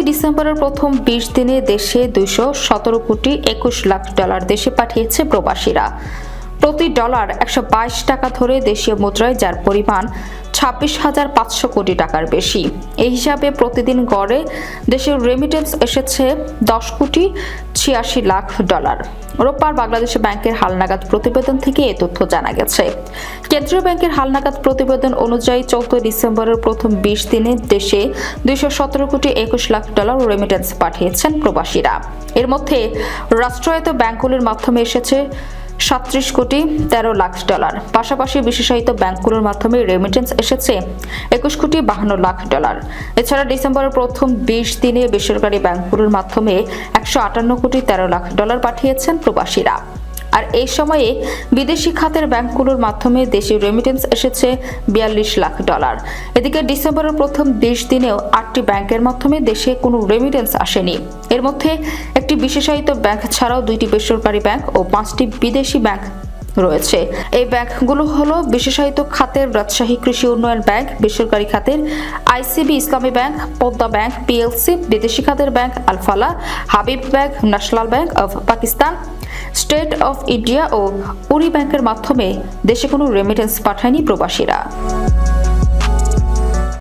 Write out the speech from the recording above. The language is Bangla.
ডিসেম্বরের প্রথম 20 দিনে দেশে 217 কোটি 21 লাখ ডলার দেশে পাঠিয়েছে প্রবাসীরা। প্রতি ডলার 122 টাকা ধরে দেশীয় মুদ্রায়, যার পরিমাণ 26,500 কোটি টাকার বেশি। এই হিসাবে প্রতিদিন গড়ে দেশের রেমিটেন্স এসেছে 10 কোটি 86 লাখ ডলার। রোববার বাংলাদেশ ব্যাংকের হালনাগাদ প্রতিবেদন থেকে এ তথ্য জানা গেছে। কেন্দ্রীয় ব্যাংকের হালনাগাদ প্রতিবেদন অনুযায়ী 14 ডিসেম্বরের প্রথম 20 দিনে দেশে 217 কোটি 21 লাখ ডলার রেমিটেন্স পাঠিয়েছেন প্রবাসীরা। এর মধ্যে রাষ্ট্রায়ত্ত ব্যাংকগুলোর মাধ্যমে এসেছে 37 কোটি 13 লাখ ডলার। পাশাপাশি বিশেষায়িত ব্যাংকগুলোর মাধ্যমে রেমিটেন্স এসেছে 21 কোটি 52 লাখ ডলার। এছাড়া ডিসেম্বরের প্রথম 20 দিনে বেসরকারি ব্যাংকগুলোর মাধ্যমে 158 কোটি 13 লাখ ডলার পাঠিয়েছেন প্রবাসীরা। আর এই সময়ে বিদেশি খাতের ব্যাংকগুলোর মাধ্যমে দেশীয় রেমিটেন্স এসেছে 42 লাখ ডলার। এদিকে ডিসেম্বরের প্রথম 20 দিনেও 8টি ব্যাংকের মাধ্যমে দেশে কোনো রেমিটেন্স আসেনি। এর মধ্যে একটি বিশেষায়িত ব্যাংক ছাড়াও 2টি বেসরকারি ব্যাংক ও 5টি বিদেশি ব্যাংক রয়েছে। এই ব্যাংকগুলো হলো বিশেষায়িত খাতের রাজশাহী কৃষি উন্নয়ন ব্যাংক, বেসরকারি খাতের আইসিবি ইসলামী ব্যাংক, পদ্মা ব্যাংক পিএলসি, বিদেশি খাতের bank Alfalah, Habib bank, national bank of Pakistan, state of India ও উরি ব্যাংকের মাধ্যমে দেশে কোনো রেমিটেন্স পাঠায়নি প্রবাসীরা।